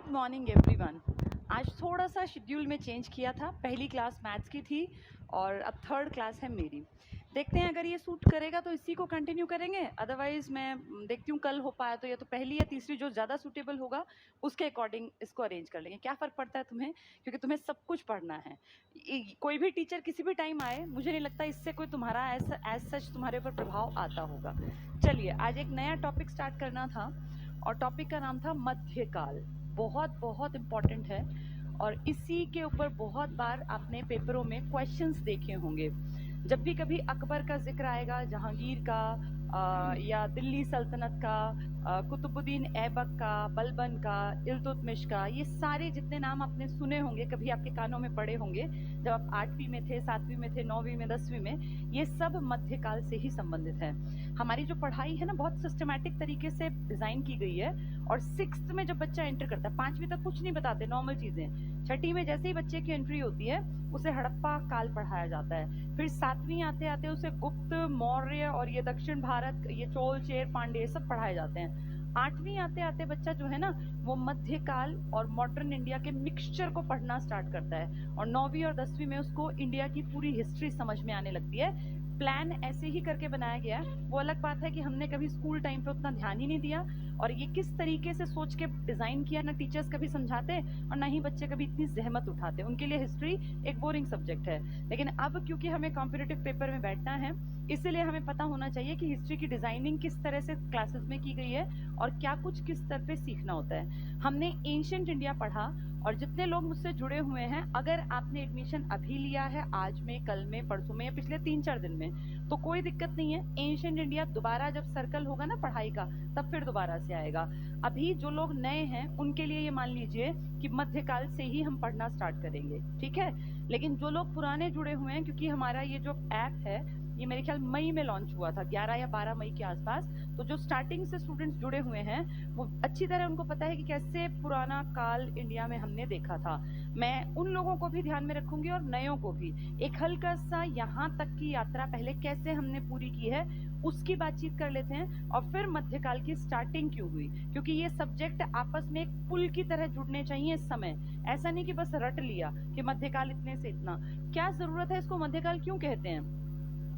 Good morning everyone. आज थोड़ा सा शेड्यूल में चेंज किया था। पहली क्लास मैथ्स की थी और अब थर्ड क्लास है मेरी। देखते हैं अगर ये सूट करेगा तो इसी को कंटिन्यू करेंगे, अदरवाइज मैं देखती हूँ कल हो पाया तो या तो पहली या तीसरी जो ज़्यादा सूटेबल होगा उसके अकॉर्डिंग इसको अरेंज कर लेंगे। क्या फ़र्क पड़ता है तुम्हें, क्योंकि तुम्हें सब कुछ पढ़ना है। कोई भी टीचर किसी भी टाइम आए, मुझे नहीं लगता इससे कोई तुम्हारा एज सच तुम्हारे ऊपर प्रभाव आता होगा। चलिए आज एक नया टॉपिक स्टार्ट करना था और टॉपिक का नाम था मध्यकाल। बहुत बहुत इम्पॉर्टेंट है और इसी के ऊपर बहुत बार आपने पेपरों में क्वेश्चंस देखे होंगे। जब भी कभी अकबर का जिक्र आएगा, जहांगीर का या दिल्ली सल्तनत का, कुतुबुद्दीन ऐबक का, बलबन का, इल्तुतमिश का, ये सारे जितने नाम आपने सुने होंगे, कभी आपके कानों में पड़े होंगे जब आप 8वीं में थे, 7वीं में थे, 9वीं में, 10वीं में, ये सब मध्यकाल से ही संबंधित है। हमारी जो पढ़ाई है ना बहुत सिस्टमैटिक तरीके से डिज़ाइन की गई है और 6th में जब बच्चा एंटर करता है, 5वीं तक कुछ नहीं बताते, नॉर्मल चीज़ें, 6ठी में जैसे ही बच्चे की एंट्री होती है उसे हड़प्पा काल पढ़ाया जाता है। फिर 7वीं आते आते उसे गुप्त, मौर्य और ये दक्षिण भारत, ये चोल, चेर, पांडे सब पढ़ाए जाते हैं। 8वीं आते आते बच्चा जो है ना वो मध्यकाल और मॉडर्न इंडिया के मिक्सचर को पढ़ना स्टार्ट करता है और 9वीं और 10वीं में उसको इंडिया की पूरी हिस्ट्री समझ में आने लगती है। प्लान ऐसे ही करके बनाया गया। वो अलग बात है कि हमने कभी स्कूल टाइम पे उतना ध्यान ही नहीं दिया और ये किस तरीके से सोच के डिज़ाइन किया, ना टीचर्स कभी समझाते और ना ही बच्चे कभी इतनी जहमत उठाते। उनके लिए हिस्ट्री एक बोरिंग सब्जेक्ट है। लेकिन अब क्योंकि हमें कॉम्पिटिटिव पेपर में बैठना है, इसीलिए हमें पता होना चाहिए कि हिस्ट्री की डिज़ाइनिंग किस तरह से क्लासेस में की गई है और क्या कुछ किस स्तर पे सीखना होता है। हमने एंशिएंट इंडिया पढ़ा और जितने लोग मुझसे जुड़े हुए हैं, अगर आपने एडमिशन अभी लिया है, आज में, कल में, परसों में या पिछले 3-4 दिन में, तो कोई दिक्कत नहीं है। एंशिएंट इंडिया दोबारा जब सर्कल होगा ना पढ़ाई का, तब फिर दोबारा से आएगा। अभी जो लोग नए हैं उनके लिए ये मान लीजिए कि मध्यकाल से ही हम पढ़ना स्टार्ट करेंगे, ठीक है। लेकिन जो लोग पुराने जुड़े हुए हैं, क्योंकि हमारा ये जो ऐप है ये मेरे ख्याल मई में लॉन्च हुआ था, 11 या 12 मई के आसपास, तो जो स्टार्टिंग से स्टूडेंट्स जुड़े हुए हैं वो अच्छी तरह उनको पता है कि कैसे पुराना काल इंडिया में हमने देखा था। मैं उन लोगों को भी ध्यान में रखूंगी और नयों को भी। एक हल्का सा यहाँ तक की यात्रा पहले कैसे हमने पूरी की है उसकी बातचीत कर लेते हैं और फिर मध्यकाल की स्टार्टिंग क्यों हुई, क्योंकि ये सब्जेक्ट आपस में एक पुल की तरह जुड़ने चाहिए इस समय। ऐसा नहीं कि बस रट लिया कि मध्यकाल इतने से इतना। क्या जरूरत है इसको मध्यकाल क्यों कहते हैं?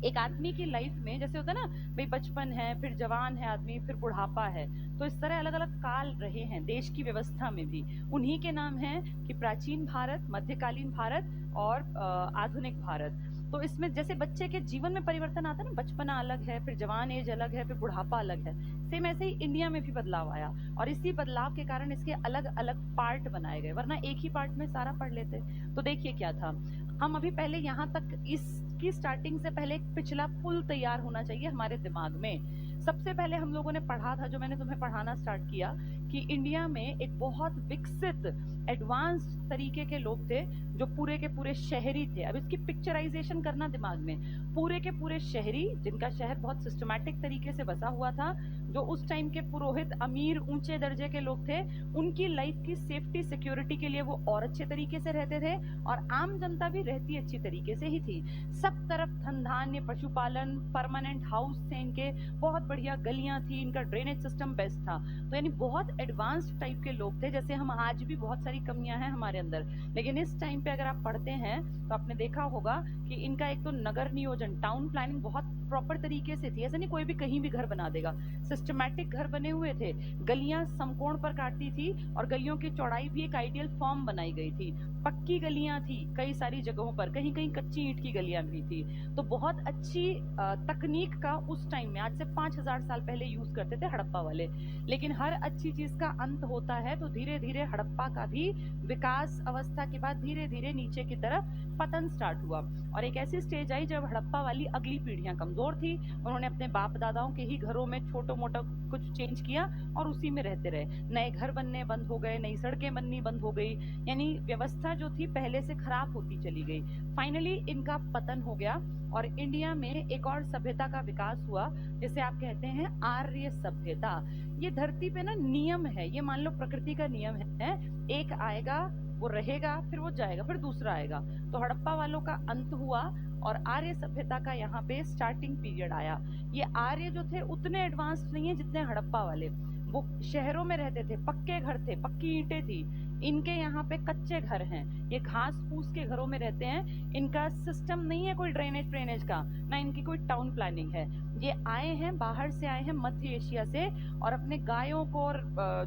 एक आदमी की लाइफ में जैसे होता है ना भाई, बचपन है, फिर जवान है आदमी, फिर बुढ़ापा है, तो इस तरह अलग अलग काल रहे हैं देश की व्यवस्था में भी। उन्हीं के नाम हैं कि प्राचीन भारत, मध्यकालीन भारत और आधुनिक भारत। तो इसमें जैसे बच्चे के जीवन में परिवर्तन आता है ना, बचपना अलग है, फिर जवान एज अलग है, फिर बुढ़ापा अलग है, सेम ऐसे ही इंडिया में भी बदलाव आया और इसी बदलाव के कारण इसके अलग अलग पार्ट बनाए गए, वरना एक ही पार्ट में सारा पढ़ लेते। तो देखिए क्या था, हम अभी पहले यहाँ तक इसकी स्टार्टिंग से पहले एक पिछला पुल तैयार होना चाहिए हमारे दिमाग में। सबसे पहले हम लोगों ने पढ़ा था, जो मैंने तुम्हें पढ़ाना स्टार्ट किया, कि इंडिया में एक बहुत विकसित एडवांस तरीके के लोग थे जो पूरे के पूरे शहरी थे। अब इसकी पिक्चराइजेशन करना दिमाग में, पूरे के पूरे शहरी, जिनका शहर बहुत सिस्टमैटिक तरीके से बसा हुआ था, जो उस टाइम के पुरोहित, अमीर, ऊंचे दर्जे के लोग थे, उनकी लाइफ की सेफ्टी सिक्योरिटी के लिए वो और अच्छे तरीके से रहते थे और आम जनता भी रहती अच्छी तरीके से ही थी। सब तरफ धन धान्य, पशुपालन, परमानेंट हाउस थे इनके, बहुत बढ़िया गलियां थी, इनका ड्रेनेज सिस्टम बेस्ट था। तो यानी बहुत एडवांस्ड टाइप के लोग थे। जैसे हम आज भी बहुत सारी कमियां हैं हमारे अंदर, लेकिन इस टाइम पे अगर आप पढ़ते हैं तो आपने देखा होगा कि इनका एक तो नगर नियोजन, टाउन प्लानिंग बहुत प्रॉपर तरीके से थी। ऐसा नहीं कोई भी कहीं भी घर बना देगा, सिस्टमैटिक घर बने हुए थे। गलियां समकोण पर काटती थी और गलियों की चौड़ाई भी एक आइडियल फॉर्म बनाई गई थी। पक्की गलियां थी कई सारी जगहों पर, कहीं कहीं कच्ची ईंट की गलियां भी थी। तो बहुत अच्छी तकनीक का उस टाइम में, आज से 5000 साल पहले यूज करते थे हड़प्पा वाले। लेकिन हर अच्छी चीज का अंत होता है, तो धीरे धीरे हड़प्पा का भी विकास अवस्था के बाद धीरे धीरे नीचे की तरफ पतन स्टार्ट हुआ और एक ऐसी स्टेज आई जब हड़प्पा वाली अगली पीढ़ियां कमजोर थी। उन्होंने अपने बाप दादाओं के ही घरों में छोटा मोटा कुछ चेंज किया और उसी में रहते रहे। नए घर बनने बंद हो गए, नई सड़कें बननी बंद हो गई, यानी व्यवस्था जो थी पहले से खराब होती चली गई। फाइनली इनका पतन हो गया और इंडिया में एक और सभ्यता का विकास हुआ, जिसे आप कहते हैं आर्य सभ्यता। ये धरती पे ना नियम है, ये मान लो प्रकृति का नियम है, एक आएगा वो रहेगा, फिर वो जाएगा, फिर दूसरा आएगा। तो हड़प्पा वालों का अंत हुआ और आर्य सभ्यता का यहाँ पे स्टार्टिंग पीरियड आया। ये आर्य जो थे उतने एडवांस नहीं है जितने हड़प्पा वाले। वो शहरों में रहते थे, पक्के घर थे, पक्की ईंटें थी। इनके यहाँ पे कच्चे घर हैं, ये घास फूस के घरों में रहते हैं। इनका सिस्टम नहीं है कोई ड्रेनेज फ्रेनेज का, ना इनकी कोई टाउन प्लानिंग है। ये आए हैं, बाहर से आए हैं, मध्य एशिया से, और अपने गायों को और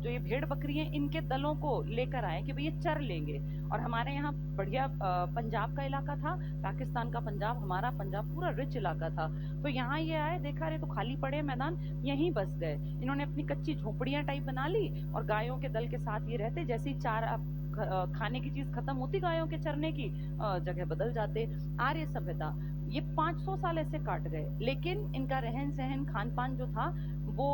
जो ये भेड़ बकरी हैं इनके दलों को लेकर आए कि भाई ये चर लेंगे। और हमारे यहाँ बढ़िया पंजाब का इलाका था, पाकिस्तान का पंजाब, हमारा पंजाब पूरा रिच इलाका था। तो यहाँ ये आए, देखा अरे तो खाली पड़े मैदान, यहीं बस गए। इन्होंने अपनी कच्ची झोपड़ियां टाइप बना ली और गायों के दल के साथ ये रहते। जैसे ही चारा खाने की चीज खत्म होती गायों के चरने की, जगह बदल जाते। आर्य सभ्यता ये 500 साल ऐसे काट गए, लेकिन इनका रहन सहन खान पान जो था वो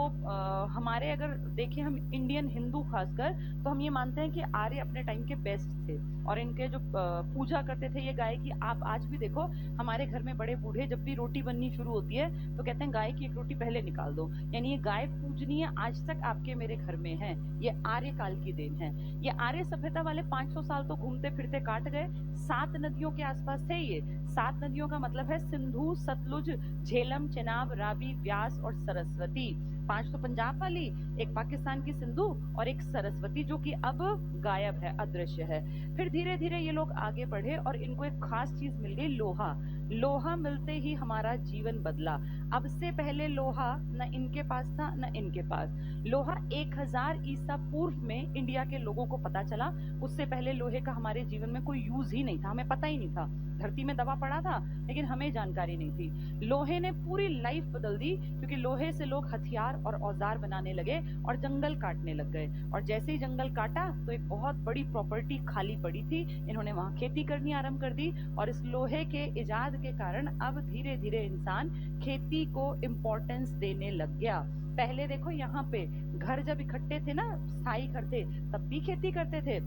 हमारे, अगर देखें हम इंडियन हिंदू खासकर, तो हम ये मानते हैं कि आर्य अपने टाइम के बेस्ट थे। और इनके जो पूजा करते थे ये गाय की, आप आज भी देखो हमारे घर में बड़े बूढ़े जब भी रोटी बननी शुरू होती है तो कहते हैं गाय की एक रोटी पहले निकाल दो, यानी ये गाय पूजनीय आज तक आपके मेरे घर में है। ये आर्य काल की देन है। ये आर्य सभ्यता वाले 500 साल तो घूमते फिरते काट गए। 7 नदियों के आसपास थे ये। 7 नदियों का मतलब है सिंधु, सतलुज, झेलम, चेनाब, रावी, व्यास और सरस्वती। 5 तो पंजाब वाली, एक पाकिस्तान की सिंधु और एक सरस्वती जो कि अब गायब है, अदृश्य है। फिर धीरे धीरे ये लोग आगे बढ़े और इनको एक खास चीज मिल गई, लोहा। लोहा मिलते ही हमारा जीवन बदला। अब से पहले लोहा न इनके पास था न इनके पास। लोहा 1000 ईसा पूर्व में इंडिया के लोगों को पता चला। उससे पहले लोहे का हमारे जीवन में कोई यूज ही नहीं था, हमें पता ही नहीं था। धरती में दबा पड़ा था लेकिन हमें जानकारी नहीं थी। लोहे ने पूरी लाइफ बदल दी, क्योंकि लोहे से लोग हथियार और औजार बनाने लगे और जंगल काटने लग गए। और जैसे ही जंगल काटा तो एक बहुत बड़ी प्रॉपर्टी खाली पड़ी थी, इन्होंने वहां खेती करनी आरंभ कर दी। और इस लोहे के इजाद के कारण अब धीरे धीरे इंसान खेती को इम्पोर्टेंस देने लग गया। पहले देखो यहाँ पे घर जब इकट्ठे थे ना, स्थायी घर थे, तब भी खेती करते थे,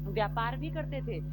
व्यापार भी करते थे।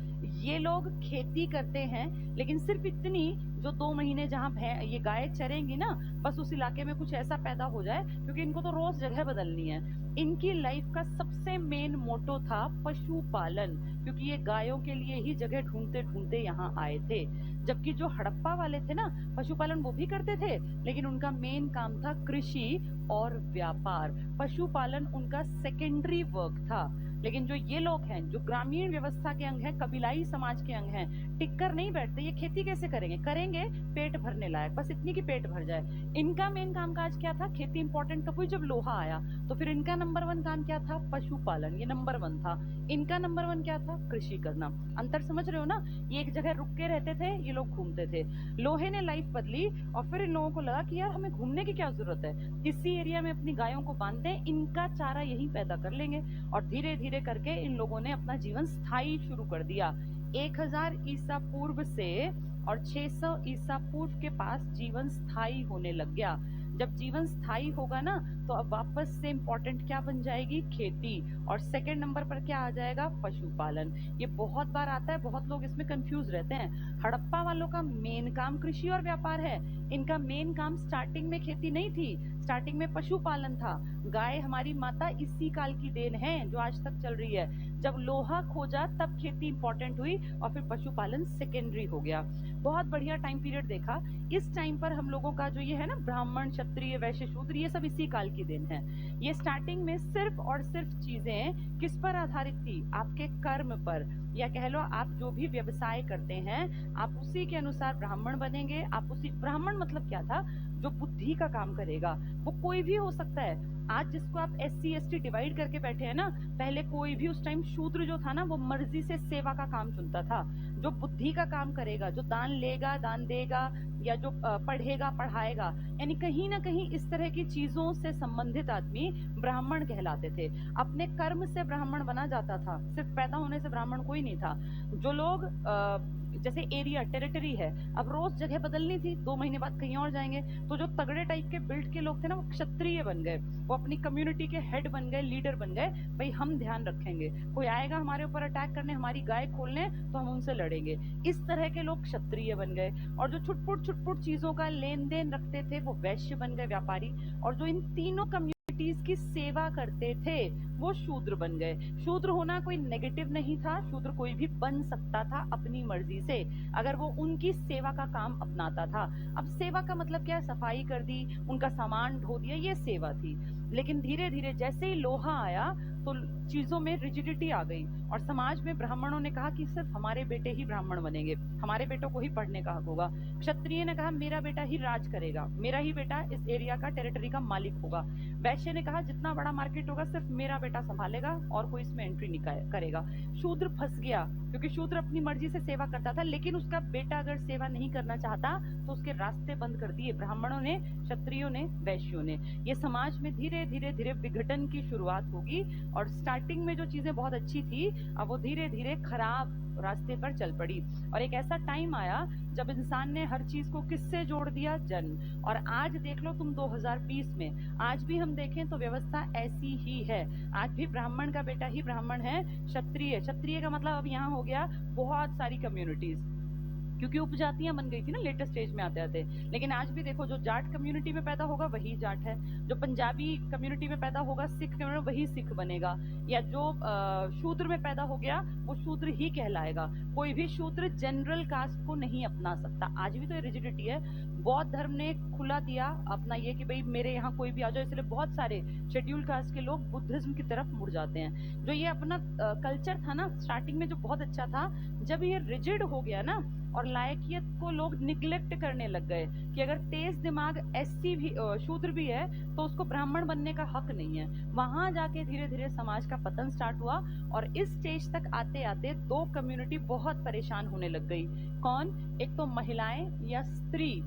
ये लोग खेती करते हैं लेकिन सिर्फ इतनी, जो 2 महीने जहाँ ये गाय चरेंगी ना, बस उस इलाके में कुछ ऐसा पैदा हो जाए, क्योंकि इनको तो रोज जगह बदलनी है। इनकी लाइफ का सबसे मेन मोटो था पशुपालन, क्योंकि ये गायों के लिए ही जगह ढूंढते ढूंढते यहाँ आए थे। जबकि जो हड़प्पा वाले थे ना, पशुपालन वो भी करते थे लेकिन उनका मेन काम था कृषि और व्यापार। पशुपालन उनका सेकेंडरी वर्क था। लेकिन जो ये लोग हैं, जो ग्रामीण व्यवस्था के अंग हैं, कबीलाई समाज के अंग हैं, टिककर नहीं बैठते। ये खेती कैसे करेंगे? करेंगे पेट भरने लायक, बस इतनी कि पेट भर जाए। इनका मेन कामकाज क्या था? खेती इंपॉर्टेंट कब हुई? जब लोहा आया। तो फिर इनका नंबर 1 काम क्या था? पशुपालन, ये नंबर 1 था। इनका नंबर 1 क्या था? कृषि करना। अंतर समझ रहे हो ना? ये एक जगह रुक के रहते थे, ये लोग घूमते थे। लोहे ने लाइफ बदली और फिर इन लोगों को लगा कि यार हमें घूमने की क्या जरूरत है, इसी एरिया में अपनी गायों को बांधते हैं, इनका चारा यहीं पैदा कर लेंगे। और धीरे धीरे करके इन लोगों ने अपना जीवन स्थायी शुरू कर दिया। 1000 ईसा पूर्व से और 600 ईसा पूर्व के पास जीवन स्थायी होने लग गया। जब जीवन स्थायी होगा ना, तो अब वापस से इंपॉर्टेंट क्या बन जाएगी? खेती। और सेकंड नंबर पर क्या आ जाएगा? पशुपालन। ये बहुत बार आता है, बहुत लोग इसमें कंफ्यूज रहते हैं। हड़प्पा वालों का मेन काम कृषि और व्यापार है। इनका मेन काम स्टार्टिंग में खेती नहीं थी, स्टार्टिंग में पशुपालन था। गाय हमारी माता इसी काल की देन है जो आज तक चल रही है। जब लोहा खोजा तब खेती इंपॉर्टेंट हुई और फिर पशुपालन सेकेंडरी हो गया। बहुत बढ़िया टाइम पीरियड देखा। इस टाइम पर हम लोगों का जो ये है ना, ब्राह्मण, क्षत्रिय, वैश्य, शूद्र, ये सब इसी काल की देन है। ये स्टार्टिंग में सिर्फ और सिर्फ चीजें किस पर आधारित थी? आपके कर्म पर, या कह लो आप जो भी व्यवसाय करते हैं आप उसी के अनुसार ब्राह्मण बनेंगे। आप उसी, ब्राह्मण मतलब क्या था? जो बुद्धि का काम करेगा। वो कोई भी हो सकता है। आज जिसको आप SC ST डिवाइड करके बैठे हैं ना, पहले कोई भी उस टाइम शूद्र जो था ना, वो मर्जी से सेवा का काम चुनता था। जो बुद्धि का काम करेगा, जो दान लेगा, दान देगा, या जो पढ़ेगा, पढ़ाएगा, यानी कहीं ना कहीं इस तरह की चीजों से संबंधित आदमी ब्राह्मण कहलाते थे। अपने कर्म से ब्राह्मण बना जाता था, सिर्फ पैदा होने से ब्राह्मण कोई नहीं था। जो लोग जैसे एरिया, टेरिटरी है, अब रोज जगह बदलनी थी, 2 महीने बाद कहीं और जाएंगे, तो जो तगड़े टाइप के बिल्ड के लोग थे ना, वो क्षत्रिय बन गए। वो अपनी कम्युनिटी के हेड बन गए, लीडर बन गए। भाई हम ध्यान रखेंगे, कोई आएगा हमारे ऊपर अटैक करने, हमारी गाय खोलने, तो हम उनसे लड़ेंगे। इस तरह के लोग क्षत्रिय बन गए। और जो छुटपुट छुटपुट चीजों का लेन देन रखते थे वो वैश्य बन गए, व्यापारी। और जो इन तीनों की सेवा करते थे वो शूद्र बन गए। शूद्र होना कोई नेगेटिव नहीं था, शूद्र कोई भी बन सकता था अपनी मर्जी से, अगर वो उनकी सेवा का काम अपनाता था। अब सेवा का मतलब क्या है? सफाई कर दी, उनका सामान ढो दिया, ये सेवा थी। लेकिन धीरे धीरे जैसे ही लोहा आया तो चीजों में रिजिडिटी आ गई, और समाज में ब्राह्मणों ने कहा कि सिर्फ हमारे बेटे ही ब्राह्मण बनेंगे, हमारे बेटों को ही पढ़ने का हक होगा। क्षत्रिय ने कहा मेरा बेटा ही राज करेगा, मेरा ही बेटा इस एरिया का, टेरिटरी का मालिक होगा। वैश्य ने कहा जितना बड़ा मार्केट होगा सिर्फ मेरा बेटा संभालेगा और कोई इसमें एंट्री नहीं करेगा। शूद्र फंस गया, क्योंकि शूद्र अपनी मर्जी से सेवा करता था, लेकिन उसका बेटा अगर सेवा नहीं करना चाहता तो उसके रास्ते बंद कर दिए ब्राह्मणों ने, क्षत्रियों ने, वैश्यों ने। ये समाज में धीरे धीरे धीरे विघटन की शुरुआत होगी, और स्टार्टिंग में जो चीजें बहुत अच्छी थी अब वो धीरे धीरे खराब रास्ते पर चल पड़ी। और एक ऐसा टाइम आया जब इंसान ने हर चीज को किससे जोड़ दिया? जन्म। और आज देख लो तुम 2020 में, आज भी हम देखें तो व्यवस्था ऐसी ही है। आज भी ब्राह्मण का बेटा ही ब्राह्मण है, क्षत्रिय, क्षत्रिय का मतलब अब यहाँ हो गया बहुत सारी कम्युनिटीज, क्योंकि उपजातियां बन गई थी ना लेटेस्ट स्टेज में आते आते। लेकिन आज भी देखो, जो जाट कम्युनिटी में पैदा होगा वही जाट है, जो पंजाबी कम्युनिटी में पैदा होगा, सिख कम्युनिटी वही सिख बनेगा, या जो शूद्र में पैदा हो गया वो शूद्र ही कहलाएगा। कोई भी शूद्र जनरल कास्ट को नहीं अपना सकता। आज भी तो ये रिजिडिटी है। बौद्ध धर्म ने खुला दिया अपना ये कि भाई मेरे यहाँ कोई भी आ जाए, इसलिए बहुत सारे शेड्यूल कास्ट के लोग बुद्धिज्म की तरफ मुड़ जाते हैं। जो ये अपना कल्चर था ना स्टार्टिंग में जो बहुत अच्छा था, जब ये रिजिड हो गया ना और लायकियत को लोग निग्लेक्ट करने लग गए कि अगर तेज दिमाग एससी भी शूद्र भी है तो उसको ब्राह्मण बनने का हक नहीं है, वहां जाके धीरे धीरे समाज का पतन स्टार्ट हुआ। और इस स्टेज तक आते आते दो कम्युनिटी बहुत परेशान होने लग गई। कौन? एक तो महिलाएं या स्त्री।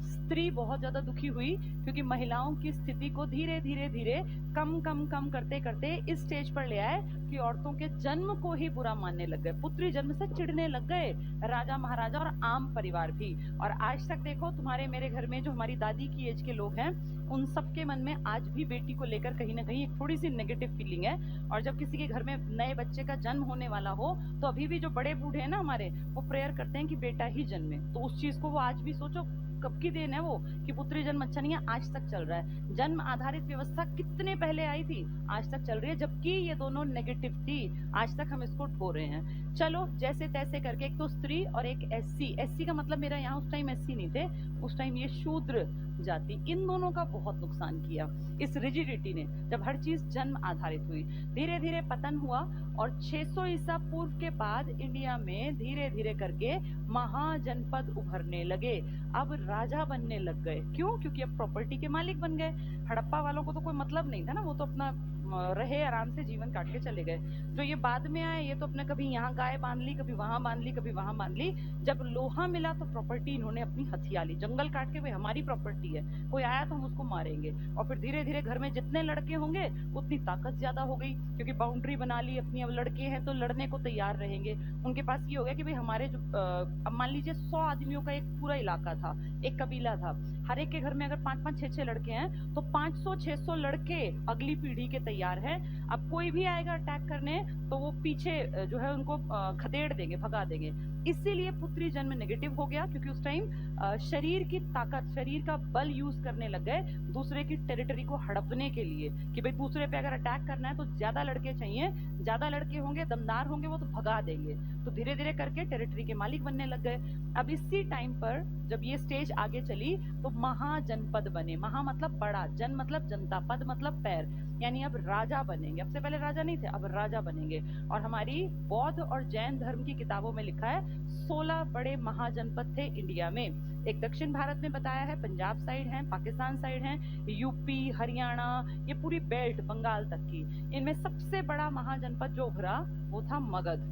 स्त्री बहुत ज्यादा दुखी हुई, क्योंकि महिलाओं की स्थिति को धीरे धीरे धीरे कम कम कम करते करते इस स्टेज पर ले आए कि औरतों के जन्म को ही बुरा मानने लग गए, पुत्री जन्म से चिढ़ने लग गए राजा महाराजा और आम परिवार भी। और आज तक देखो तुम्हारे मेरे घर में जो हमारी दादी की एज के लोग हैं, उन सबके मन में आज भी बेटी को लेकर कहीं ना कहीं एक थोड़ी सी नेगेटिव फीलिंग है। और जब किसी के घर में नए बच्चे का जन्म होने वाला हो तो अभी भी जो बड़े बूढ़े हैं ना हमारे, वो प्रेयर करते हैं कि बेटा ही जन्मे। तो उस चीज को वो आज भी सोचो कब की देन है वो, कि पुत्री जन्म अच्छा नहीं है, आज तक चल रहा है। जन्म आधारित व्यवस्था कितने पहले आई थी, आज तक चल रही है, जबकि ये दोनों नेगेटिव थी, आज तक हम इसको ढो रहे हैं। चलो जैसे तैसे करके, एक तो स्त्री और एक एससी। एससी का मतलब मेरा यहाँ उस टाइम एससी नहीं थे, उस टाइम ये शूद्र जाति, इन दोनों का बहुत नुकसान किया इस रिजिडिटी ने। जब हर चीज जन्म आधारित हुई, धीरे धीरे पतन हुआ, और 600 ईसा पूर्व के बाद इंडिया में धीरे धीरे करके महाजनपद उभरने लगे। अब राजा बनने लग गए। क्यों? क्योंकि अब प्रॉपर्टी के मालिक बन गए। हड़प्पा वालों को तो कोई मतलब नहीं था ना, वो तो अपना रहे आराम से जीवन काट के चले गए। जो ये बाद में आए, ये तो अपने कभी यहाँ गाय बांध ली, कभी वहां बांध ली, कभी वहां बांध ली। जब लोहा मिला तो प्रॉपर्टी इन्होंने अपनी हथिया ली, जंगल काट के भाई हमारी प्रॉपर्टी है, कोई आया तो हम उसको मारेंगे। और फिर धीरे धीरे घर में जितने लड़के होंगे उतनी ताकत ज्यादा हो गई, क्योंकि बाउंड्री बना ली अपनी, अब लड़के हैं तो लड़ने को तैयार रहेंगे। उनके पास ये हो गया कि भाई हमारे जो अब मान लीजिए 100 आदमियों का एक पूरा इलाका था, एक कबीला था, हर एक के घर में अगर 5-5, 6-6 लड़के हैं तो 500-600 लड़के अगली पीढ़ी के तैयार हैं। अब कोई भी आएगा अटैक करने तो वो पीछे जो है उनको खदेड़ देंगे, भगा देंगे। इसीलिए पुत्री जन्म नेगेटिव हो गया, क्योंकि उस टाइम शरीर की ताकत, शरीर का बल यूज करने लग गए दूसरे की टेरिटरी को हड़पने के लिए, कि भाई दूसरे पे अगर अटैक करना है तो ज्यादा लड़के चाहिए, ज्यादा लड़के होंगे, दमदार होंगे, वो तो भगा देंगे। तो धीरे धीरे करके टेरिटरी के मालिक बनने लग गए। अब इसी टाइम पर जब ये स्टेज आगे चली तो महाजनपद बने। महा मतलब बड़ा, जन मतलब जनता, पद मतलब पैर, यानी अब राजा बनेंगे। अब से पहले राजा नहीं थे, अब राजा बनेंगे। और हमारी बौद्ध और जैन धर्म की किताबों में लिखा है 16 बड़े महाजनपद थे इंडिया में। एक दक्षिण भारत में बताया है, पंजाब साइड है, पाकिस्तान साइड है, यूपी, हरियाणा, ये पूरी बेल्ट बंगाल तक की। इनमें सबसे बड़ा महाजनपद जो उभरा वो था मगध।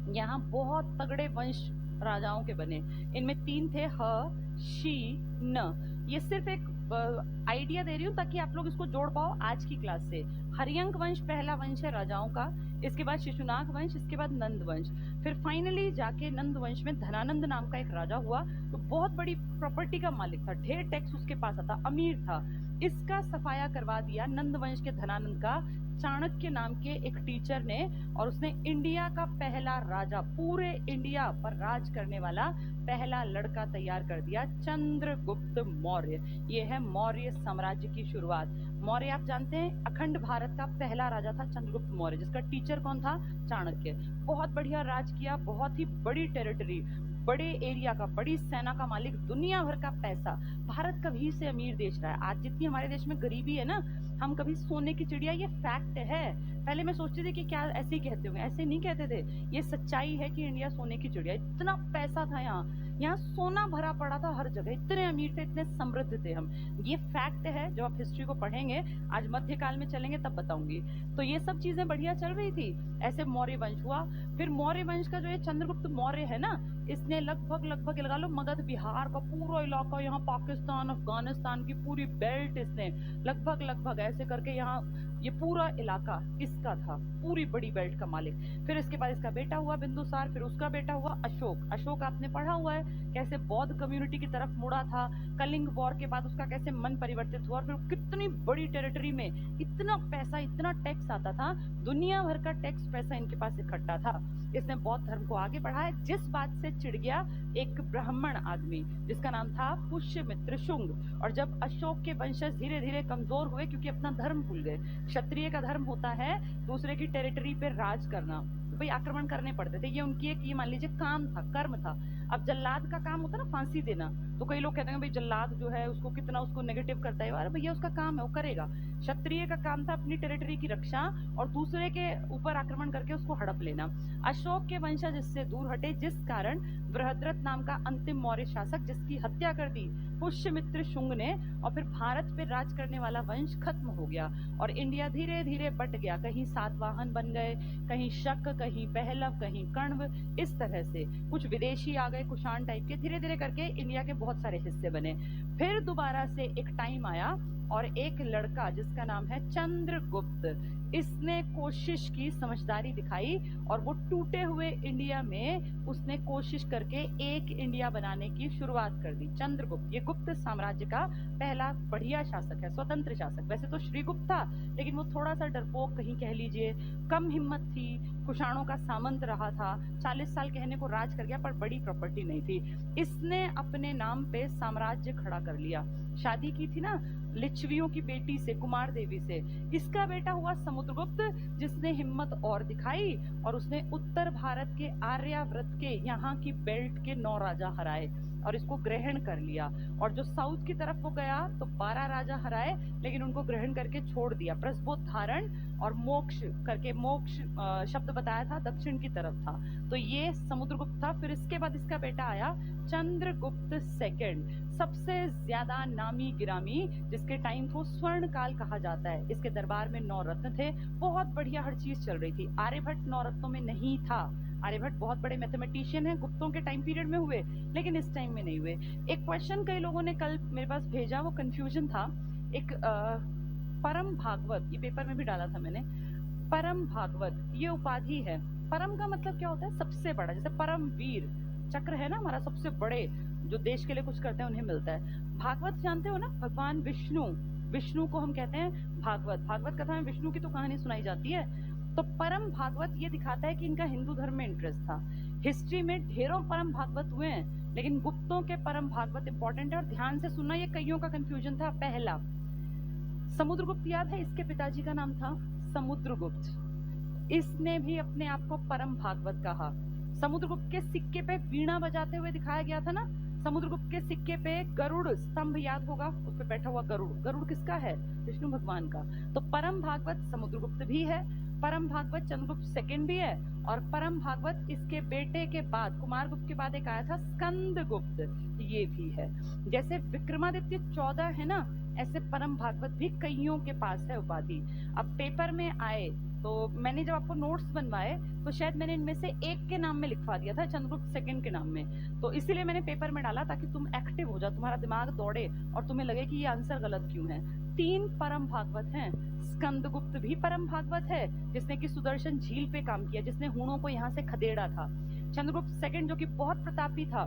यहाँ बहुत तगड़े वंश राजाओं के बने। इनमें 3 थे, ह, शी, न। ये सिर्फ एक आइडिया दे रही हूँ ताकि आप लोग इसको जोड़ पाओ आज की क्लास से। हरियंक वंश पहला वंश है राजाओं का, इसके बाद शिशुनाग वंश, इसके बाद नंद वंश, फिर फाइनली जाके नंद वंश में धनानंद नाम का एक राजा हुआ, तो बहुत बड़ी प्रॉपर्टी का मालिक था, ढेर टैक्स उसके पास आता, अमीर था। इसका सफाया करवा दिया नंद वंश के धनानंद का चाणक्य नाम के एक टीचर ने, और उसने इंडिया का पहला राजा, पूरे इंडिया पर राज करने वाला पहला लड़का तैयार कर दिया, चंद्रगुप्त मौर्य। ये है मौर्य साम्राज्य की शुरुआत। मौर्य आप जानते हैं अखंड भारत का पहला राजा था चंद्रगुप्त मौर्य, जिसका टीचर कौन था? चाणक्य। बहुत बढ़िया राज किया, बहुत ही बड़ी टेरिटरी, बड़े एरिया का, बड़ी सेना का मालिक, दुनिया भर का पैसा। भारत कभी से अमीर देश रहा है। आज जितनी हमारे देश में गरीबी है ना, हम कभी सोने की चिड़िया, ये फैक्ट है। पहले मैं सोचती थी कि क्या ऐसे ही कहते होंगे, ऐसे नहीं कहते थे। ये सच्चाई है कि इंडिया सोने की चिड़िया, इतना पैसा था यहाँ सोना भरा पड़ा था हर जगह, इतने अमीर थे, इतने समृद्ध थे हम। ये फैक्ट है। जब आप हिस्ट्री को पढ़ेंगे, आज मध्यकाल में चलेंगे तब बताऊंगी। तो ये सब चीजें बढ़िया चल रही थी। ऐसे मौर्य वंश हुआ। फिर मौर्य वंश का जो ये चंद्रगुप्त मौर्य है ना, इसने लगभग लगा लो मगध बिहार का पूरा इलाका, यहाँ पाकिस्तान अफगानिस्तान की पूरी बेल्ट, इसने लगभग ऐसे करके यहाँ ये पूरा इलाका इसका था, पूरी बड़ी बेल्ट का मालिक। फिर इसके बाद इसका बेटा हुआ बिंदुसार, फिर उसका बेटा हुआ अशोक। अशोक आपने पढ़ा हुआ है, कैसे बौद्ध कम्युनिटी की तरफ मुड़ा था। कलिंग वॉर के बाद उसका कैसे मन परिवर्तित हुआ, और फिर कितनी बड़ी टेरिटरी में इतना पैसा, इतना टैक्स आता था, दुनिया भर का टैक्स पैसा इनके पास इकट्ठा था। इसने बौद्ध धर्म को आगे बढ़ाया, जिस बात से चिढ़ गया एक ब्राह्मण आदमी जिसका नाम था पुष्यमित्र शुंग। और जब अशोक के वंशज धीरे धीरे कमजोर हुए, क्योंकि अपना धर्म भूल गए, क्षत्रिय का धर्म होता है दूसरे की टेरिटरी पे राज करना, तो भाई आक्रमण करने पड़ते थे। ये उनकी एक, ये मान लीजिए काम था, कर्म था। अब जल्लाद का काम होता है ना फांसी देना, तो कई लोग कहते हैं भाई जल्लाद जो है उसको कितना, उसको नेगेटिव करता है। अरे भैया उसका काम है, वो करेगा। क्षत्रिय का काम था अपनी टेरिटरी की रक्षा और दूसरे के ऊपर आक्रमण करके उसको हड़प लेना। अशोक के वंशज इससे दूर हटे, जिस कारण बृहद्रथ नाम का अंतिम मौर्य शासक, जिसकी हत्या कर दी पुष्यमित्र शुंग ने, और फिर भारत पे राज करने वाला वंश खत्म हो गया और इंडिया धीरे धीरे बट गया। कहीं सातवाहन बन गए, कहीं शक, कहीं पहलव, कहीं कण्व, इस तरह से कुछ विदेशी आ गए, कुषाण टाइप के, धीरे धीरे करके इंडिया के बहुत सारे हिस्से बने। फिर दोबारा से एक टाइम आया और एक लड़का जिसका नाम है चंद्रगुप्त, इसने कोशिश की, समझदारी दिखाई, और वो टूटे हुए इंडिया में उसने कोशिश करके एक इंडिया बनाने की शुरुआत कर दी। चंद्रगुप्त ये गुप्त साम्राज्य का पहला बढ़िया शासक है, स्वतंत्र शासक। वैसे तो श्रीगुप्त था, लेकिन वो थोड़ा सा डरपोक कहीं कह लीजिए, कम हिम्मत थी, कुषाणों का सामंत रहा था, 40 साल कहने को राज कर गया, पर बड़ी प्रॉपर्टी नहीं थी। इसने अपने नाम पे साम्राज्य खड़ा कर लिया। शादी की थी ना लिच्छवियों की बेटी से, कुमार देवी से। इसका बेटा हुआ समुद्रगुप्त, जिसने हिम्मत और दिखाई और उसने उत्तर भारत के आर्यावर्त के, यहाँ की बेल्ट के 9 राजा हराए और इसको ग्रहण कर लिया। और जो साउथ की तरफ वो गया तो 12 राजा हराए, लेकिन उनको ग्रहण करके छोड़ दिया। प्रस्बोध धारण और मोक्ष करके, मोक्ष शब्द बताया था, दक्षिण की तरफ था। तो ये समुद्रगुप्त था। फिर इसके बाद इसका बेटा आया चंद्रगुप्त सेकंड, सबसे ज्यादा नामी गिरामी, जिसके टाइम को स्वर्ण काल कहा जाता है। इसके दरबार में 9 रत्न थे, बहुत बढ़िया हर चीज चल रही थी। आर्यभट्ट 9 रत्नों में नहीं था। आर्यभट्ट बहुत बड़े मैथमेटिशियन हैं, गुप्तों के टाइम पीरियड में हुए, लेकिन इस टाइम में नहीं हुए। एक क्वेश्चन कई लोगों ने कल मेरे पास भेजा, वो कंफ्यूजन था। एक परम भागवत, ये पेपर में भी डाला था मैंने, परम भागवत ये उपाधि है। परम का मतलब क्या होता है? सबसे बड़ा। जैसे परम वीर चक्र है ना हमारा, सबसे बड़े जो देश के लिए कुछ करते हैं उन्हें मिलता है। भागवत जानते हो ना, भगवान विष्णु, विष्णु को हम कहते हैं भागवत। भागवत कथा में विष्णु की तो कहानी सुनाई जाती है। तो परम भागवत ये दिखाता है कि इनका हिंदू धर्म में इंटरेस्ट था। हिस्ट्री में ढेरों परम भागवत हुए हैं, लेकिन गुप्तों के परम भागवत इंपॉर्टेंट है। और ध्यान से सुनना, ये कईयों का कंफ्यूजन था। पहला समुद्रगुप्त याद है, इसके पिताजी का नाम था समुद्रगुप्त। इसने भी अपने आप को परम भागवत कहा। समुद्रगुप्त के सिक्के पे वीणा बजाते हुए दिखाया गया था ना। समुद्रगुप्त के सिक्के पे गरुड़ स्तंभ याद होगा, उस पे बैठा हुआ गरुड़, गरुड़ किसका है? विष्णु भगवान का। तो परम भागवत समुद्रगुप्त भी है, परम भागवत चंद्रगुप्त सेकंड भी है, और परम भागवत इसके बेटे के बाद, कुमारगुप्त के बाद एक आया था स्कंदगुप्त, ये भी है। जैसे विक्रमादित्य 14 है ना, ऐसे परम भागवत भी कईयों के पास है उपाधि। अब पेपर में आए तो मैंने जब आपको नोट्स बनवाए तो शायद मैंने इनमें से एक के नाम में लिखवा दिया था, चंद्रगुप्त सेकंड के नाम में। तो इसीलिए मैंने पेपर में डाला, ताकि तुम एक्टिव हो जाओ, तुम्हारा दिमाग दौड़े और तुम्हें लगे कि ये आंसर गलत क्यों है। 3 परम भागवत हैं। स्कंदगुप्त भी परम भागवत है, जिसने कि सुदर्शन झील पे काम किया, जिसने हूणों को यहाँ से खदेड़ा था। चंद्रगुप्त सेकंड जो कि बहुत प्रतापी था,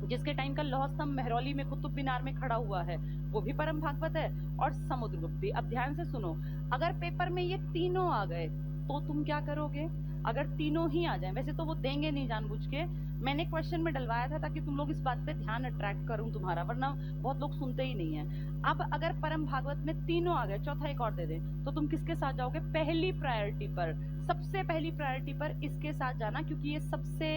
जिसके टाइम का लौह स्तंभ मेहरौली में कुतुब मीनार में खड़ा हुआ है, वो भी परम भागवत है, और समुद्रगुप्त भी। अब ध्यान से सुनो, अगर पेपर में ये तीनों आ गए तो तुम क्या करोगे? अगर तीनों ही आ जाएं, वैसे तो वो देंगे नहीं जानबूझ के, मैंने क्वेश्चन में डलवाया था ताकि तुम लोग इस बात पे ध्यान अट्रैक्ट करूं तुम्हारा, वरना बहुत लोग सुनते ही नहीं है। अब अगर परम भागवत में तीनों आ गए, चौथा एक और दे दें, तो तुम किसके साथ जाओगे? पहली प्रायोरिटी पर, सबसे पहली प्रायोरिटी पर इसके साथ जाना, क्योंकि ये सबसे